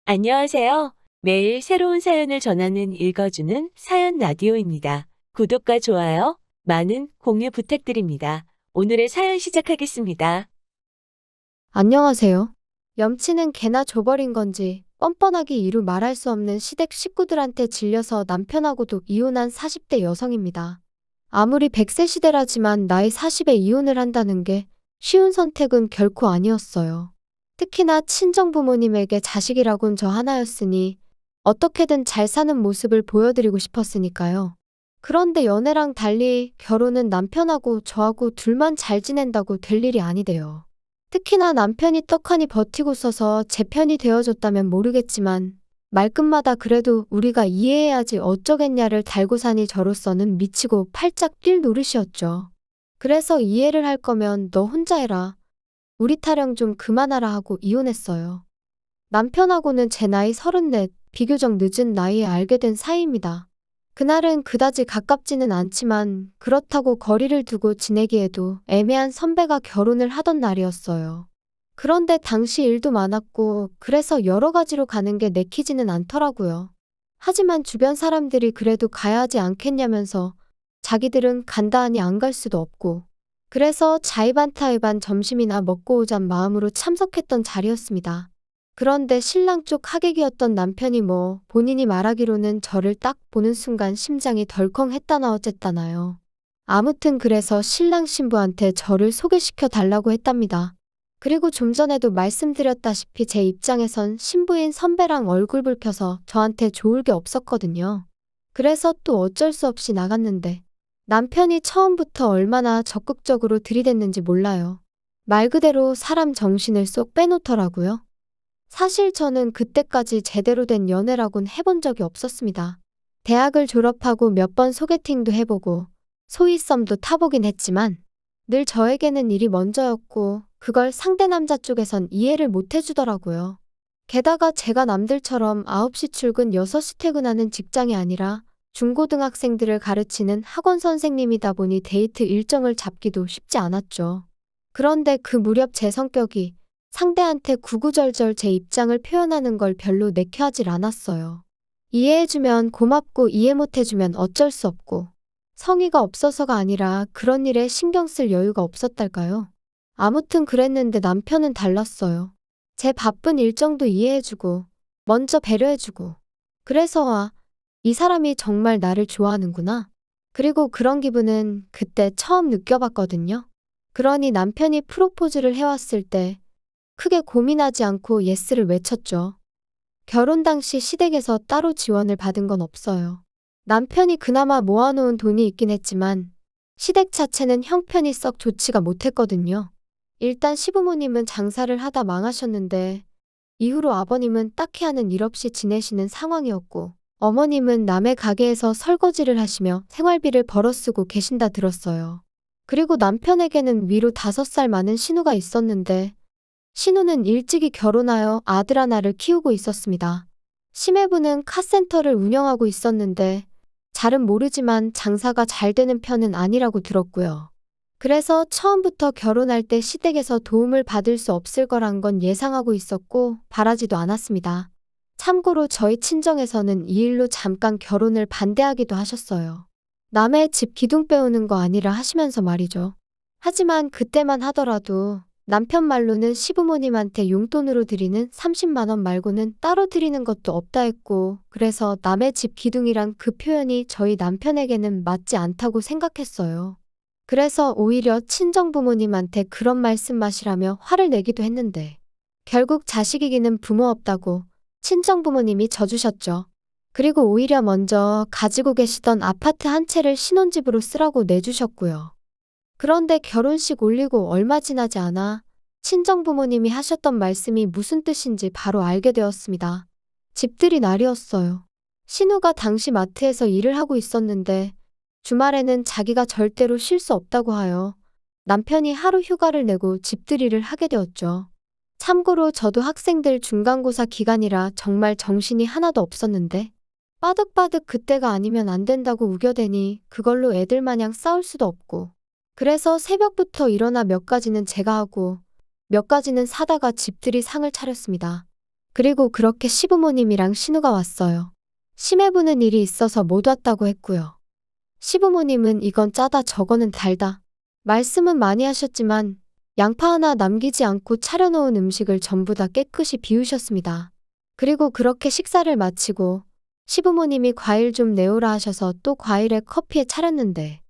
안녕하세요. 매일 새로운 사연을 전하는 읽어주는 사연 라디오입니다. 구독과 좋아요, 많은 공유 부탁드립니다. 오늘의 사연 시작하겠습니다. 안녕하세요. 염치는 개나 줘버린 건지 뻔뻔하게 이루 말할 수 없는 시댁 식구들한테 질려서 남편하고도 이혼한 40대 여성입니다. 아무리 100세 시대라지만 나이 40에 이혼을 한다는 게 쉬운 선택은 결코 아니었어요. 특히나 친정부모님에게 자식이라곤 저 하나였으니 어떻게든 잘 사는 모습을 보여드리고 싶었으니까요. 그런데 연애랑 달리 결혼은 남편하고 저하고 둘만 잘 지낸다고 될 일이 아니대요. 특히나 남편이 떡하니 버티고 서서 제 편이 되어줬다면 모르겠지만 말끝마다 그래도 우리가 이해해야지 어쩌겠냐를 달고 사니 저로서는 미치고 팔짝 뛸 노릇이었죠. 그래서 이해를 할 거면 너 혼자 해라. 우리 타령 좀 그만하라 하고 이혼했어요. 남편하고는 제 나이 34, 비교적 늦은 나이에 알게 된 사이입니다. 그날은 그다지 가깝지는 않지만 그렇다고 거리를 두고 지내기에도 애매한 선배가 결혼을 하던 날이었어요. 그런데 당시 일도 많았고 그래서 여러 가지로 가는 게 내키지는 않더라고요. 하지만 주변 사람들이 그래도 가야 하지 않겠냐면서 자기들은 간다 하니 안 갈 수도 없고 그래서 자의반타의반 점심이나 먹고 오잔 마음으로 참석했던 자리였습니다. 그런데 신랑 쪽 하객이었던 남편이 본인이 말하기로는 저를 딱 보는 순간 심장이 덜컹했다나 어쨌다나요. 아무튼 그래서 신랑 신부한테 저를 소개시켜 달라고 했답니다. 그리고 좀 전에도 말씀드렸다시피 제 입장에선 신부인 선배랑 얼굴 붉혀서 저한테 좋을 게 없었거든요. 그래서 또 어쩔 수 없이 나갔는데 남편이 처음부터 얼마나 적극적으로 들이댔는지 몰라요. 말 그대로 사람 정신을 쏙 빼놓더라고요. 사실 저는 그때까지 제대로 된 연애라곤 해본 적이 없었습니다. 대학을 졸업하고 몇 번 소개팅도 해보고 소위 썸도 타보긴 했지만 늘 저에게는 일이 먼저였고 그걸 상대 남자 쪽에선 이해를 못 해주더라고요. 게다가 제가 남들처럼 9시 출근 6시 퇴근하는 직장이 아니라 중고등학생들을 가르치는 학원 선생님이다 보니 데이트 일정을 잡기도 쉽지 않았죠. 그런데 그 무렵 제 성격이 상대한테 구구절절 제 입장을 표현하는 걸 별로 내켜하질 않았어요. 이해해주면 고맙고 이해 못해주면 어쩔 수 없고 성의가 없어서가 아니라 그런 일에 신경 쓸 여유가 없었달까요? 아무튼 그랬는데 남편은 달랐어요. 제 바쁜 일정도 이해해주고 먼저 배려해주고 그래서 이 사람이 정말 나를 좋아하는구나. 그리고 그런 기분은 그때 처음 느껴봤거든요. 그러니 남편이 프로포즈를 해왔을 때 크게 고민하지 않고 예스를 외쳤죠. 결혼 당시 시댁에서 따로 지원을 받은 건 없어요. 남편이 그나마 모아놓은 돈이 있긴 했지만 시댁 자체는 형편이 썩 좋지가 못했거든요. 일단 시부모님은 장사를 하다 망하셨는데 이후로 아버님은 딱히 하는 일 없이 지내시는 상황이었고 어머님은 남의 가게에서 설거지를 하시며 생활비를 벌어쓰고 계신다 들었어요. 그리고 남편에게는 위로 5살 많은 신우가 있었는데 신우는 일찍이 결혼하여 아들 하나를 키우고 있었습니다. 심해부는 카센터를 운영하고 있었는데 잘은 모르지만 장사가 잘 되는 편은 아니라고 들었고요. 그래서 처음부터 결혼할 때 시댁에서 도움을 받을 수 없을 거란 건 예상하고 있었고 바라지도 않았습니다. 참고로 저희 친정에서는 이 일로 잠깐 결혼을 반대하기도 하셨어요. 남의 집 기둥 빼오는 거 아니라 하시면서 말이죠. 하지만 그때만 하더라도 남편 말로는 시부모님한테 용돈으로 드리는 30만 원 말고는 따로 드리는 것도 없다 했고 그래서 남의 집 기둥이란 그 표현이 저희 남편에게는 맞지 않다고 생각했어요. 그래서 오히려 친정부모님한테 그런 말씀마시라며 화를 내기도 했는데 결국 자식 이기는 부모 없다고 친정부모님이 져주셨죠. 그리고 오히려 먼저 가지고 계시던 아파트 한 채를 신혼집으로 쓰라고 내주셨고요. 그런데 결혼식 올리고 얼마 지나지 않아 친정부모님이 하셨던 말씀이 무슨 뜻인지 바로 알게 되었습니다. 집들이 날이었어요. 신우가 당시 마트에서 일을 하고 있었는데 주말에는 자기가 절대로 쉴 수 없다고 하여 남편이 하루 휴가를 내고 집들이를 하게 되었죠. 참고로 저도 학생들 중간고사 기간이라 정말 정신이 하나도 없었는데 빠득빠득 그때가 아니면 안 된다고 우겨대니 그걸로 애들 마냥 싸울 수도 없고 그래서 새벽부터 일어나 몇 가지는 제가 하고 몇 가지는 사다가 집들이 상을 차렸습니다. 그리고 그렇게 시부모님이랑 신우가 왔어요. 시매부는 일이 있어서 못 왔다고 했고요. 시부모님은 이건 짜다 저거는 달다. 말씀은 많이 하셨지만 양파 하나 남기지 않고 차려놓은 음식을 전부 다 깨끗이 비우셨습니다. 그리고 그렇게 식사를 마치고 시부모님이 과일 좀 내오라 하셔서 또 과일에 커피에 차렸는데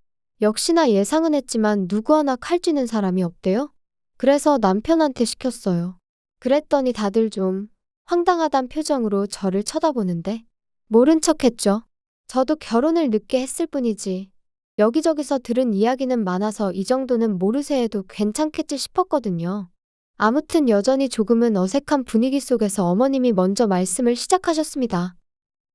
역시나 예상은 했지만 누구 하나 칼 쥐는 사람이 없대요. 그래서 남편한테 시켰어요. 그랬더니 다들 좀 황당하단 표정으로 저를 쳐다보는데 모른 척했죠. 저도 결혼을 늦게 했을 뿐이지 여기저기서 들은 이야기는 많아서 이 정도는 모르쇠 해도 괜찮겠지 싶었거든요. 아무튼 여전히 조금은 어색한 분위기 속에서 어머님이 먼저 말씀을 시작하셨습니다.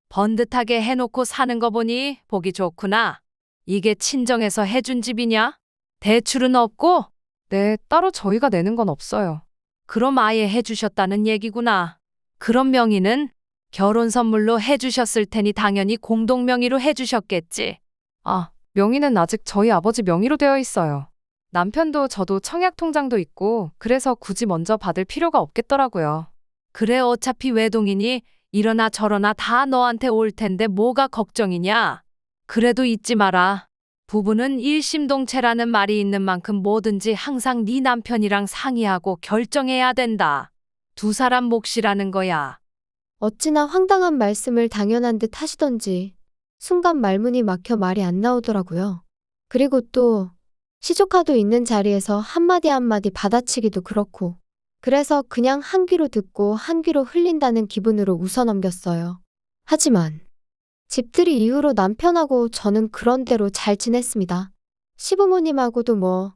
번듯하게 해놓고 사는 거 보니 보기 좋구나. 이게 친정에서 해준 집이냐? 대출은 없고? 네, 따로 저희가 내는 건 없어요. 그럼 아예 해주셨다는 얘기구나. 그럼 명의는? 결혼 선물로 해주셨을 테니 당연히 공동 명의로 해주셨겠지. 아, 명의는 아직 저희 아버지 명의로 되어 있어요. 남편도 저도 청약 통장도 있고 그래서 굳이 먼저 받을 필요가 없겠더라고요. 그래 어차피 외동이니 이러나 저러나 다 너한테 올 텐데 뭐가 걱정이냐. 그래도 잊지 마라. 부부는 일심동체라는 말이 있는 만큼 뭐든지 항상 네 남편이랑 상의하고 결정해야 된다. 두 사람 몫이라는 거야. 어찌나 황당한 말씀을 당연한 듯 하시던지 순간 말문이 막혀 말이 안 나오더라고요. 그리고 또 시조카도 있는 자리에서 한마디 한마디 받아치기도 그렇고 그래서 그냥 한 귀로 듣고 한 귀로 흘린다는 기분으로 웃어넘겼어요. 하지만 집들이 이후로 남편하고 저는 그런대로 잘 지냈습니다. 시부모님하고도 뭐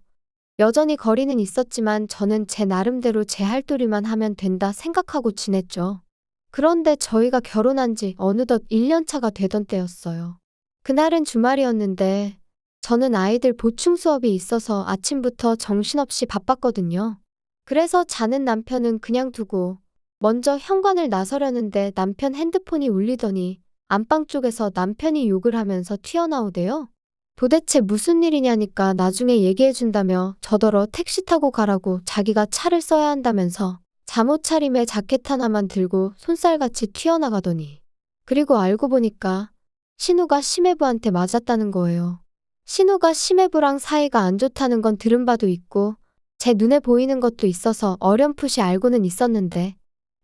여전히 거리는 있었지만 저는 제 나름대로 제 할도리만 하면 된다 생각하고 지냈죠. 그런데 저희가 결혼한 지 어느덧 1년 차가 되던 때였어요. 그날은 주말이었는데 저는 아이들 보충 수업이 있어서 아침부터 정신없이 바빴거든요. 그래서 자는 남편은 그냥 두고 먼저 현관을 나서려는데 남편 핸드폰이 울리더니 안방 쪽에서 남편이 욕을 하면서 튀어나오대요. 도대체 무슨 일이냐니까 나중에 얘기해준다며 저더러 택시 타고 가라고 자기가 차를 써야 한다면서 잠옷 차림에 자켓 하나만 들고 손살같이 튀어나가더니 그리고 알고 보니까 신우가 시매부한테 맞았다는 거예요. 신우가 시매부랑 사이가 안 좋다는 건 들은 바도 있고 제 눈에 보이는 것도 있어서 어렴풋이 알고는 있었는데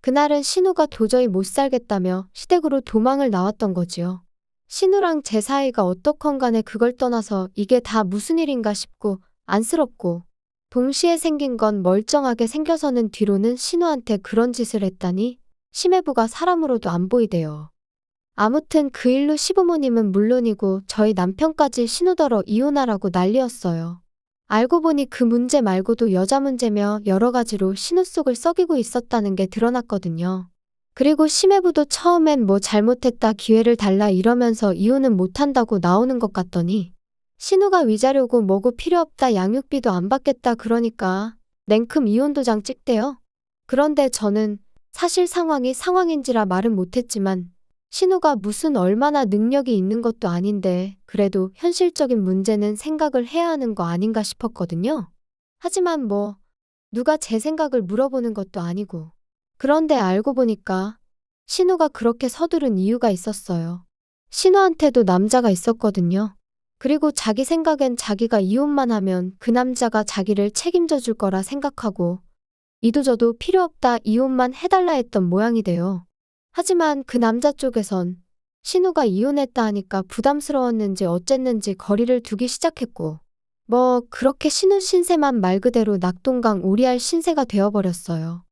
그날은 신우가 도저히 못 살겠다며 시댁으로 도망을 나왔던 거지요. 신우랑 제 사이가 어떻건 간에 그걸 떠나서 이게 다 무슨 일인가 싶고 안쓰럽고 동시에 생긴 건 멀쩡하게 생겨서는 뒤로는 신우한테 그런 짓을 했다니 시매부가 사람으로도 안 보이대요. 아무튼 그 일로 시부모님은 물론이고 저희 남편까지 신우더러 이혼하라고 난리였어요. 알고 보니 그 문제 말고도 여자 문제며 여러 가지로 신우 속을 썩이고 있었다는 게 드러났거든요. 그리고 시매부도 처음엔 뭐 잘못했다 기회를 달라 이러면서 이혼은 못한다고 나오는 것 같더니 신우가 위자료고 뭐고 필요 없다 양육비도 안 받겠다 그러니까 냉큼 이혼 도장 찍대요. 그런데 저는 사실 상황이 상황인지라 말은 못했지만 신우가 무슨 얼마나 능력이 있는 것도 아닌데 그래도 현실적인 문제는 생각을 해야 하는 거 아닌가 싶었거든요. 하지만 뭐 누가 제 생각을 물어보는 것도 아니고 그런데 알고 보니까 신우가 그렇게 서두른 이유가 있었어요. 신우한테도 남자가 있었거든요. 그리고 자기 생각엔 자기가 이혼만 하면 그 남자가 자기를 책임져 줄 거라 생각하고 이도저도 필요 없다 이혼만 해달라 했던 모양이 돼요. 하지만 그 남자 쪽에선 신우가 이혼했다 하니까 부담스러웠는지 어쨌는지 거리를 두기 시작했고 뭐 그렇게 신우 신세만 말 그대로 낙동강 오리알 신세가 되어버렸어요.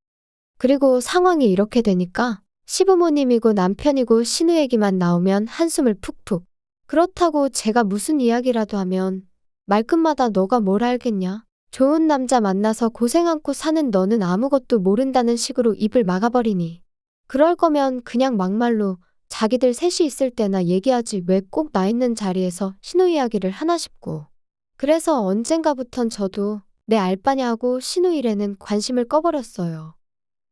그리고 상황이 이렇게 되니까 시부모님이고 남편이고 신우 얘기만 나오면 한숨을 푹푹. 그렇다고 제가 무슨 이야기라도 하면 말끝마다 너가 뭘 알겠냐? 좋은 남자 만나서 고생 않고 사는 너는 아무것도 모른다는 식으로 입을 막아버리니 그럴 거면 그냥 막말로 자기들 셋이 있을 때나 얘기하지 왜 꼭 나 있는 자리에서 신우 이야기를 하나 싶고 그래서 언젠가부턴 저도 내 알바냐 하고 신우 일에는 관심을 꺼버렸어요.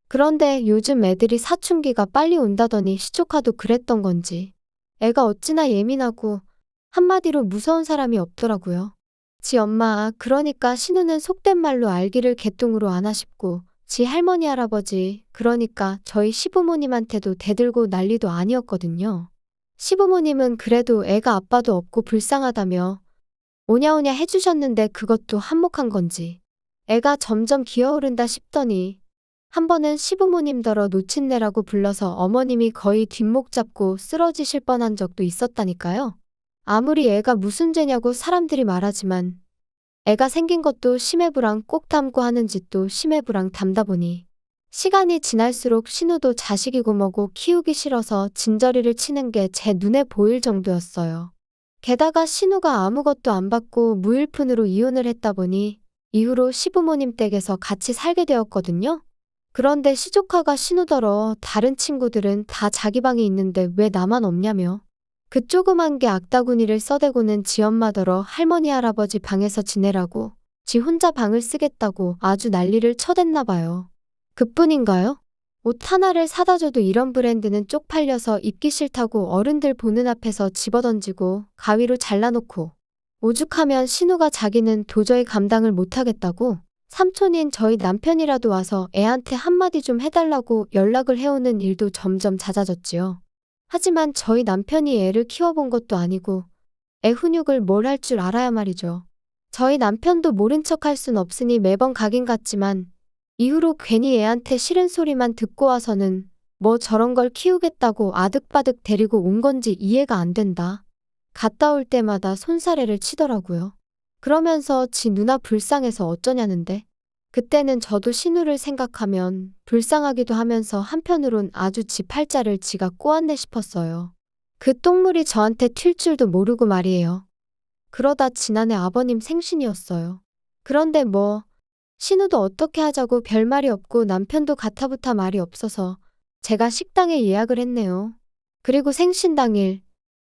그런데 요즘 애들이 사춘기가 빨리 온다더니 시조카도 그랬던 건지 애가 어찌나 예민하고 한마디로 무서운 사람이 없더라고요. 지 엄마 그러니까 신우는 속된 말로 알기를 개똥으로 아나 싶고 지 할머니 할아버지, 그러니까 저희 시부모님한테도 대들고 난리도 아니었거든요. 시부모님은 그래도 애가 아빠도 없고 불쌍하다며 오냐오냐 해주셨는데 그것도 한몫한 건지 애가 점점 기어오른다 싶더니 한 번은 시부모님더러 노친네라고 불러서 어머님이 거의 뒷목 잡고 쓰러지실 뻔한 적도 있었다니까요. 아무리 애가 무슨 죄냐고 사람들이 말하지만 애가 생긴 것도 심해부랑 꼭 닮고 하는 짓도 심해부랑 닮다 보니 시간이 지날수록 신우도 자식이고 뭐고 키우기 싫어서 진저리를 치는 게 제 눈에 보일 정도였어요. 게다가 신우가 아무것도 안 받고 무일푼으로 이혼을 했다 보니 이후로 시부모님 댁에서 같이 살게 되었거든요. 그런데 시조카가 신우더러 다른 친구들은 다 자기 방이 있는데 왜 나만 없냐며 그 조그만 게 악다구니를 써대고는 지 엄마더러 할머니 할아버지 방에서 지내라고 지 혼자 방을 쓰겠다고 아주 난리를 쳐댔나 봐요. 그뿐인가요? 옷 하나를 사다 줘도 이런 브랜드는 쪽팔려서 입기 싫다고 어른들 보는 앞에서 집어던지고 가위로 잘라놓고 오죽하면 신우가 자기는 도저히 감당을 못하겠다고 삼촌인 저희 남편이라도 와서 애한테 한마디 좀 해달라고 연락을 해오는 일도 점점 잦아졌지요. 하지만 저희 남편이 애를 키워본 것도 아니고 애 훈육을 뭘 할 줄 알아야 말이죠. 저희 남편도 모른 척 할 순 없으니 매번 가긴 갔지만 이후로 괜히 애한테 싫은 소리만 듣고 와서는 뭐 저런 걸 키우겠다고 아득바득 데리고 온 건지 이해가 안 된다. 갔다 올 때마다 손사래를 치더라고요. 그러면서 지 누나 불쌍해서 어쩌냐는데 그때는 저도 신우를 생각하면 불쌍하기도 하면서 한편으론 아주 지 팔자를 지가 꼬았네 싶었어요. 그 똥물이 저한테 튈 줄도 모르고 말이에요. 그러다 지난해 아버님 생신이었어요. 그런데 뭐 신우도 어떻게 하자고 별말이 없고 남편도 가타부타 말이 없어서 제가 식당에 예약을 했네요. 그리고 생신 당일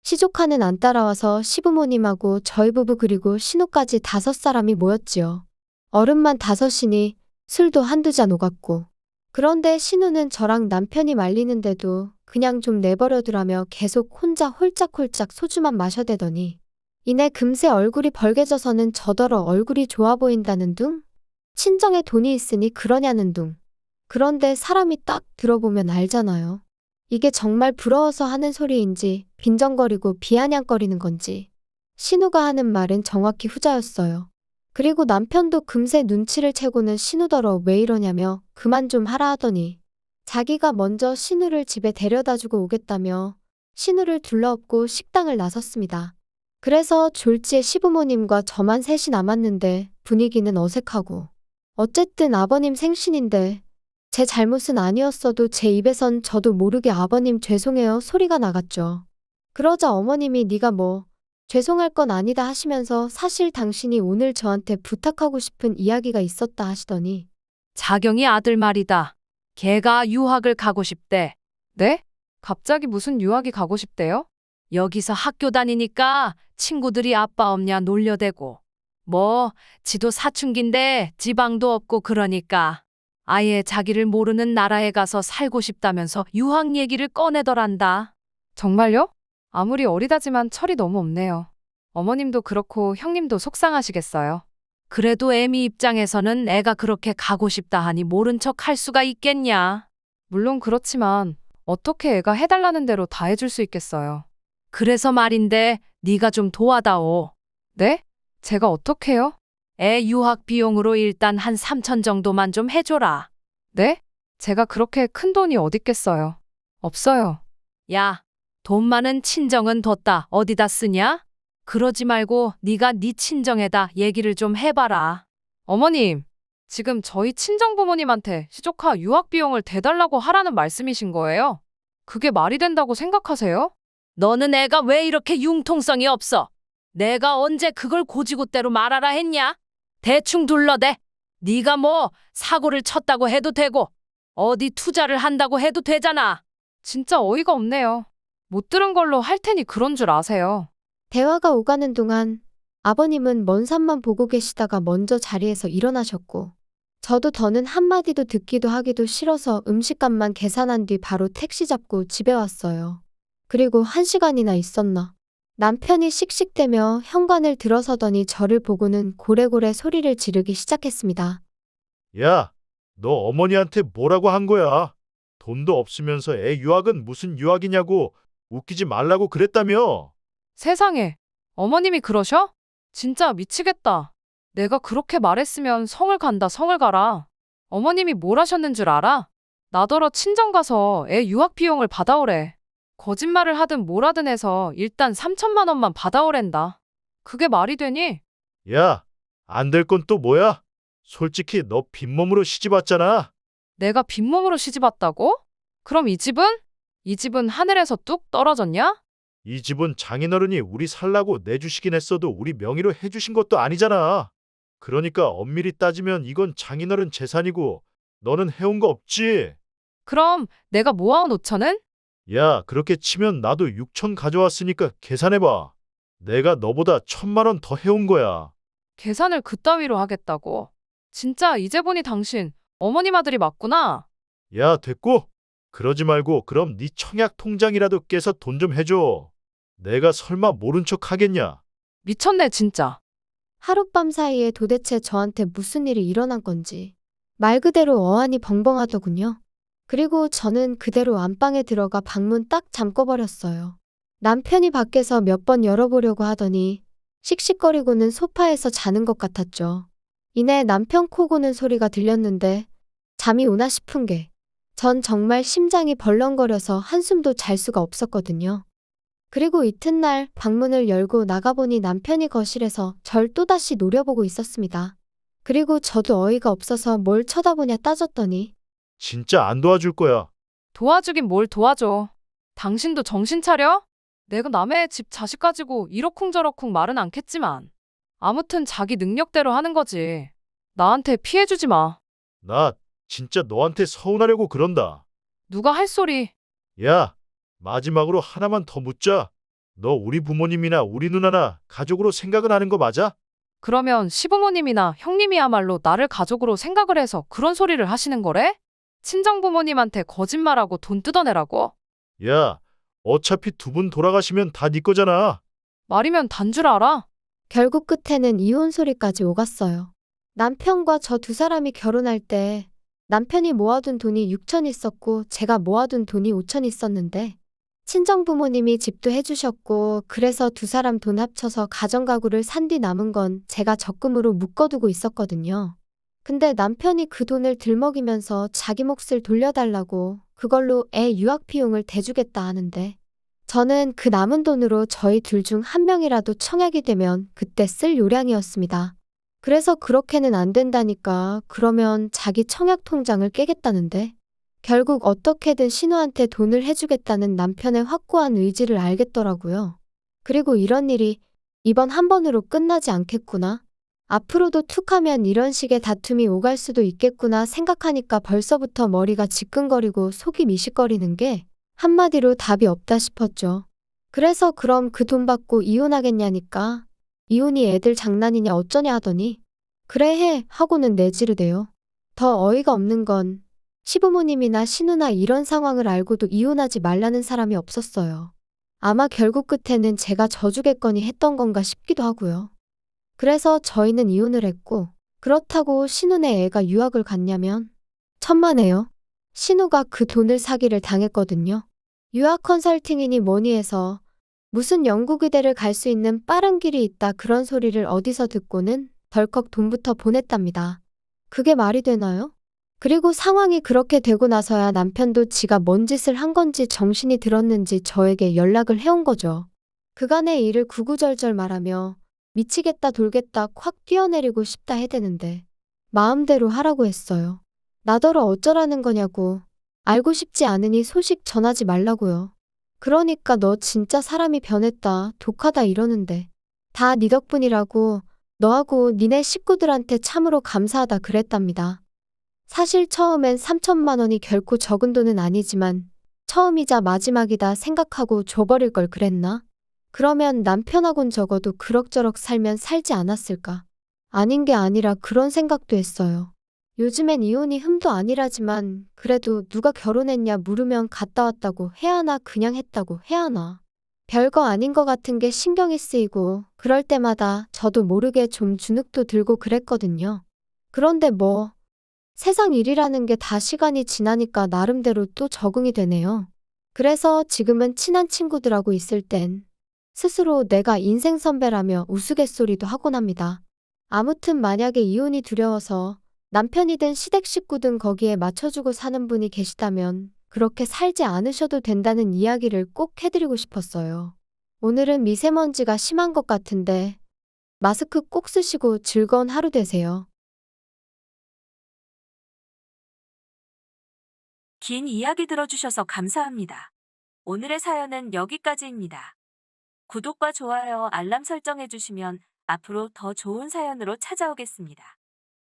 시조카는 안 따라와서 시부모님하고 저희 부부 그리고 신우까지 5사람이 모였지요. 어른만 5이니 술도 한두 잔 오갔고. 그런데 신우는 저랑 남편이 말리는데도 그냥 좀 내버려두라며 계속 혼자 홀짝홀짝 소주만 마셔대더니 이내 금세 얼굴이 벌개져서는 저더러 얼굴이 좋아 보인다는 둥? 친정에 돈이 있으니 그러냐는 둥. 그런데 사람이 딱 들어보면 알잖아요. 이게 정말 부러워서 하는 소리인지 빈정거리고 비아냥거리는 건지. 신우가 하는 말은 정확히 후자였어요. 그리고 남편도 금세 눈치를 채고는 신우더러 왜 이러냐며 그만 좀 하라 하더니 자기가 먼저 신우를 집에 데려다주고 오겠다며 신우를 둘러엎고 식당을 나섰습니다. 그래서 졸지에 시부모님과 저만 셋이 남았는데 분위기는 어색하고 어쨌든 아버님 생신인데 제 잘못은 아니었어도 제 입에선 저도 모르게 아버님 죄송해요 소리가 나갔죠. 그러자 어머님이 네가 뭐 죄송할 건 아니다 하시면서 사실 당신이 오늘 저한테 부탁하고 싶은 이야기가 있었다 하시더니 자경이 아들 말이다. 걔가 유학을 가고 싶대. 네? 갑자기 무슨 유학이 가고 싶대요? 여기서 학교 다니니까 친구들이 아빠 없냐 놀려대고. 뭐 지도 사춘기인데 지방도 없고 그러니까 아예 자기를 모르는 나라에 가서 살고 싶다면서 유학 얘기를 꺼내더란다. 정말요? 아무리 어리다지만 철이 너무 없네요. 어머님도 그렇고 형님도 속상하시겠어요. 그래도 애미 입장에서는 애가 그렇게 가고 싶다 하니 모른 척 할 수가 있겠냐. 물론 그렇지만 어떻게 애가 해달라는 대로 다 해줄 수 있겠어요. 그래서 말인데 네가 좀 도와다오. 네? 제가 어떡해요? 애 유학 비용으로 일단 한 3천 정도만 좀 해줘라. 네? 제가 그렇게 큰 돈이 어딨겠어요. 없어요. 야, 돈 많은 친정은 뒀다 어디다 쓰냐? 그러지 말고 네가 네 친정에다 얘기를 좀 해봐라. 어머님, 지금 저희 친정부모님한테 시조카 유학 비용을 대달라고 하라는 말씀이신 거예요? 그게 말이 된다고 생각하세요? 너는 애가 왜 이렇게 융통성이 없어? 내가 언제 그걸 고지고대로 말하라 했냐? 대충 둘러대. 네가 뭐 사고를 쳤다고 해도 되고 어디 투자를 한다고 해도 되잖아. 진짜 어이가 없네요. 못 들은 걸로 할 테니 그런 줄 아세요. 대화가 오가는 동안 아버님은 먼 산만 보고 계시다가 먼저 자리에서 일어나셨고 저도 더는 한마디도 듣기도 하기도 싫어서 음식값만 계산한 뒤 바로 택시 잡고 집에 왔어요. 그리고 1시간이나 있었나. 남편이 씩씩대며 현관을 들어서더니 저를 보고는 고래고래 소리를 지르기 시작했습니다. 야, 너 어머니한테 뭐라고 한 거야? 돈도 없으면서 애 유학은 무슨 유학이냐고 웃기지 말라고 그랬다며? 세상에, 어머님이 그러셔? 진짜 미치겠다. 내가 그렇게 말했으면 성을 간다, 성을 가라. 어머님이 뭘 하셨는 줄 알아? 나더러 친정 가서 애 유학 비용을 받아오래. 거짓말을 하든 뭘 하든 해서 일단 3천만 원만 받아오랜다. 그게 말이 되니? 야, 안 될 건 또 뭐야? 솔직히 너 빈몸으로 시집 왔잖아. 내가 빈몸으로 시집 왔다고? 그럼 이 집은? 이 집은 하늘에서 뚝 떨어졌냐? 이 집은 장인어른이 우리 살라고 내주시긴 했어도 우리 명의로 해주신 것도 아니잖아. 그러니까 엄밀히 따지면 이건 장인어른 재산이고 너는 해온 거 없지. 그럼 내가 모아온 5천은? 야, 그렇게 치면 나도 6천 가져왔으니까 계산해봐. 내가 너보다 1,000만 원 더 해온 거야. 계산을 그따위로 하겠다고. 진짜 이제 보니 당신 어머님 아들이 맞구나. 야, 됐고? 그러지 말고 그럼 네 청약 통장이라도 깨서 돈 좀 해줘. 내가 설마 모른 척 하겠냐? 미쳤네 진짜. 하룻밤 사이에 도대체 저한테 무슨 일이 일어난 건지 말 그대로 어안이 벙벙하더군요. 그리고 저는 그대로 안방에 들어가 방문 딱 잠궈버렸어요. 남편이 밖에서 몇 번 열어보려고 하더니 씩씩거리고는 소파에서 자는 것 같았죠. 이내 남편 코 고는 소리가 들렸는데 잠이 오나 싶은 게 전 정말 심장이 벌렁거려서 한숨도 잘 수가 없었거든요. 그리고 이튿날 방문을 열고 나가보니 남편이 거실에서 절 또다시 노려보고 있었습니다. 그리고 저도 어이가 없어서 뭘 쳐다보냐 따졌더니 진짜 안 도와줄 거야. 도와주긴 뭘 도와줘. 당신도 정신 차려? 내가 남의 집 자식 가지고 이러쿵저러쿵 말은 않겠지만 아무튼 자기 능력대로 하는 거지. 나한테 피해주지 마. 나 진짜 너한테 서운하려고 그런다. 누가 할 소리. 야, 마지막으로 하나만 더 묻자. 너 우리 부모님이나 우리 누나나 가족으로 생각은 하는 거 맞아? 그러면 시부모님이나 형님이야말로 나를 가족으로 생각을 해서 그런 소리를 하시는 거래? 친정부모님한테 거짓말하고 돈 뜯어내라고? 야, 어차피 두 분 돌아가시면 다 네 거잖아. 말이면 단 줄 알아? 결국 끝에는 이혼 소리까지 오갔어요. 남편과 저 두 사람이 결혼할 때 남편이 모아둔 돈이 6천 있었고 제가 모아둔 돈이 5천 있었는데 친정부모님이 집도 해주셨고 그래서 두 사람 돈 합쳐서 가정가구를 산 뒤 남은 건 제가 적금으로 묶어두고 있었거든요. 근데 남편이 그 돈을 들먹이면서 자기 몫을 돌려달라고 그걸로 애 유학 비용을 대주겠다 하는데 저는 그 남은 돈으로 저희 둘 중 한 명이라도 청약이 되면 그때 쓸 요량이었습니다. 그래서 그렇게는 안 된다니까 그러면 자기 청약 통장을 깨겠다는데 결국 어떻게든 신우한테 돈을 해주겠다는 남편의 확고한 의지를 알겠더라고요. 그리고 이런 일이 이번 한 번으로 끝나지 않겠구나. 앞으로도 툭하면 이런 식의 다툼이 오갈 수도 있겠구나 생각하니까 벌써부터 머리가 지끈거리고 속이 미식거리는 게 한마디로 답이 없다 싶었죠. 그래서 그럼 그 돈 받고 이혼하겠냐니까 이혼이 애들 장난이냐 어쩌냐 하더니 그래 해 하고는 내지르대요. 더 어이가 없는 건 시부모님이나 신우나 이런 상황을 알고도 이혼하지 말라는 사람이 없었어요. 아마 결국 끝에는 제가 져주겠거니 했던 건가 싶기도 하고요. 그래서 저희는 이혼을 했고 그렇다고 신우네 애가 유학을 갔냐면 천만에요. 신우가 그 돈을 사기를 당했거든요. 유학 컨설팅이니 뭐니 해서 무슨 영국의대를 갈 수 있는 빠른 길이 있다 그런 소리를 어디서 듣고는 덜컥 돈부터 보냈답니다. 그게 말이 되나요? 그리고 상황이 그렇게 되고 나서야 남편도 지가 뭔 짓을 한 건지 정신이 들었는지 저에게 연락을 해온 거죠. 그간의 일을 구구절절 말하며 미치겠다 돌겠다 콱 뛰어내리고 싶다 해대는데 마음대로 하라고 했어요. 나더러 어쩌라는 거냐고. 알고 싶지 않으니 소식 전하지 말라고요. 그러니까 너 진짜 사람이 변했다, 독하다 이러는데 다 네 덕분이라고 너하고 니네 식구들한테 참으로 감사하다 그랬답니다. 사실 처음엔 3천만 원이 결코 적은 돈은 아니지만 처음이자 마지막이다 생각하고 줘버릴 걸 그랬나? 그러면 남편하곤 적어도 그럭저럭 살면 살지 않았을까? 아닌 게 아니라 그런 생각도 했어요. 요즘엔 이혼이 흠도 아니라지만 그래도 누가 결혼했냐 물으면 갔다 왔다고 해야 하나 그냥 했다고 해야 하나. 별거 아닌 것 같은 게 신경이 쓰이고 그럴 때마다 저도 모르게 좀 주눅도 들고 그랬거든요. 그런데 뭐 세상 일이라는 게 다 시간이 지나니까 나름대로 또 적응이 되네요. 그래서 지금은 친한 친구들하고 있을 땐 스스로 내가 인생 선배라며 우스갯소리도 하곤 합니다. 아무튼 만약에 이혼이 두려워서 남편이든 시댁 식구든 거기에 맞춰주고 사는 분이 계시다면 그렇게 살지 않으셔도 된다는 이야기를 꼭 해드리고 싶었어요. 오늘은 미세먼지가 심한 것 같은데 마스크 꼭 쓰시고 즐거운 하루 되세요. 긴 이야기 들어주셔서 감사합니다. 오늘의 사연은 여기까지입니다. 구독과 좋아요, 알람 설정해주시면 앞으로 더 좋은 사연으로 찾아오겠습니다.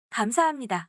감사합니다.